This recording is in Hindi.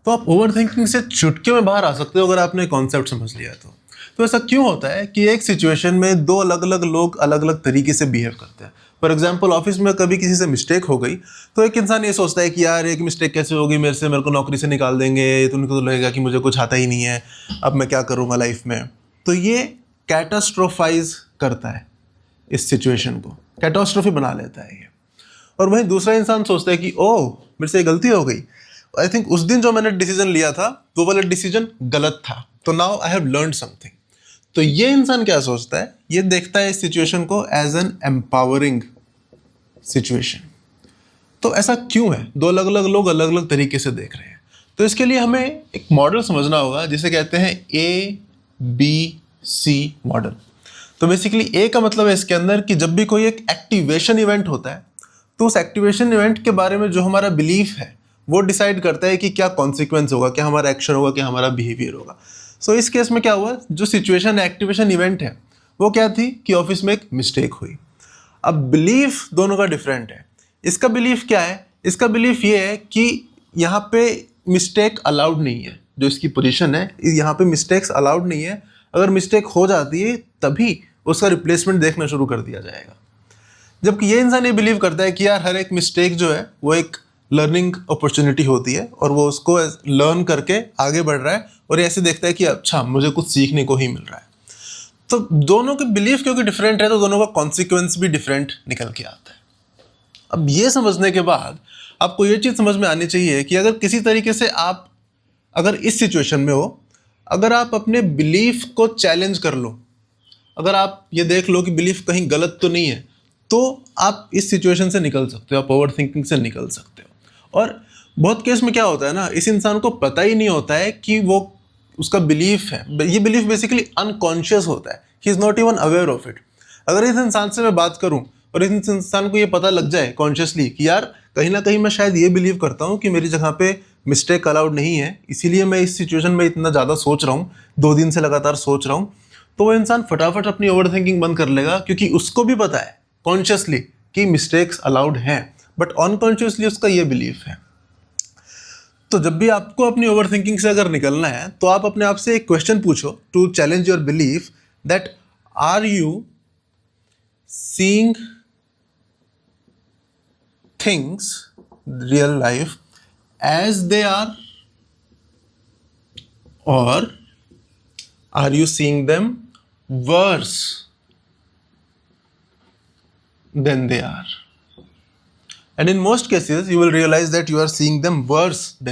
तो आप ओवर थिंकिंग से चुटकी में बाहर आ सकते हो अगर आपने कॉन्सेप्ट समझ लिया तो ऐसा क्यों होता है कि एक सिचुएशन में दो अलग अलग लोग अलग अलग तरीके से बिहेव करते हैं। फॉर एग्जाम्पल ऑफिस में कभी किसी से मिस्टेक हो गई तो एक इंसान ये सोचता है कि यार एक मिस्टेक कैसे होगी, मेरे को नौकरी से निकाल देंगे, तो उनको तो लगेगा कि मुझे कुछ आता ही नहीं है, अब मैं क्या करूँगा लाइफ में। तो ये कैटास्ट्रोफाइज करता है, इस सिचुएशन को कैटास्ट्रोफी बना लेता है ये। और वहीं दूसरा इंसान सोचता है कि ओह मेरे से गलती हो गई, आई थिंक उस दिन जो मैंने डिसीजन लिया था वो वाला डिसीजन गलत था, तो now I have learned something. तो ये इंसान क्या सोचता है, ये देखता है इस सिचुएशन को एज एन एम्पावरिंग सिचुएशन। तो ऐसा क्यों है, दो अलग अलग लोग अलग अलग तरीके से देख रहे हैं। तो इसके लिए हमें एक मॉडल समझना होगा जिसे कहते हैं ABC मॉडल। तो बेसिकली ए का मतलब है इसके अंदर कि जब भी कोई एक एक्टिवेशन इवेंट होता है तो उस एक्टिवेशन इवेंट के बारे में जो हमारा बिलीफ है वो डिसाइड करता है कि क्या कॉन्सिक्वेंस होगा, क्या हमारा एक्शन होगा, क्या हमारा बिहेवियर होगा। सो इस केस में क्या हुआ, जो सिचुएशन एक्टिवेशन इवेंट है वो क्या थी कि ऑफिस में एक मिस्टेक हुई। अब बिलीफ दोनों का डिफरेंट है। इसका बिलीफ क्या है, इसका बिलीफ ये है कि यहाँ पे मिस्टेक अलाउड नहीं है। जो इसकी पोजीशन है यहाँ पे मिस्टेक्स अलाउड नहीं है, अगर मिस्टेक हो जाती है तभी उसका रिप्लेसमेंट देखना शुरू कर दिया जाएगा। जबकि ये इंसान ये बिलीव करता है कि यार हर एक मिस्टेक जो है वो एक लर्निंग अपॉर्चुनिटी होती है और वो उसको लर्न करके आगे बढ़ रहा है और ऐसे देखता है कि अच्छा मुझे कुछ सीखने को ही मिल रहा है। तो दोनों के बिलीफ क्योंकि डिफरेंट है तो दोनों का कॉन्सिक्वेंस भी डिफरेंट निकल के आता है। अब ये समझने के बाद आपको ये चीज़ समझ में आनी चाहिए कि अगर किसी तरीके से आप अगर इस सिचुएशन में हो, अगर आप अपने बिलीफ को चैलेंज कर लो, अगर आप ये देख लो कि बिलीफ कहीं गलत तो नहीं है, तो आप इस सिचुएशन से निकल सकते हो, आप ओवर थिंकिंग से निकल सकते हो। और बहुत केस में क्या होता है ना, इस इंसान को पता ही नहीं होता है कि वो उसका बिलीफ है, ये बिलीफ बेसिकली अनकॉन्शियस होता है, he is not even aware of it. अगर इस इंसान से मैं बात करूं और इस इंसान को ये पता लग जाए कॉन्शियसली कि यार कहीं ना कहीं मैं शायद ये बिलीव करता हूँ कि मेरी जगह पे मिस्टेक अलाउड नहीं है, इसीलिए मैं इस सिचुएशन में इतना ज़्यादा सोच रहा हूँ, 2 दिन से लगातार सोच रहा हूँ, तो वो इंसान फटाफट अपनी ओवर थिंकिंग बंद कर लेगा, क्योंकि उसको भी पता है कॉन्शियसली कि मिस्टेक्स अलाउड हैं, बट अनकॉन्शियसली उसका ये बिलीफ है। तो जब भी आपको अपनी ओवर थिंकिंग से अगर निकलना है तो आप अपने आप से एक क्वेश्चन पूछो to challenge your belief, that are you seeing things real life as they are, और are you seeing them worse than they are. And in most cases you will realize that you are seeing them worse than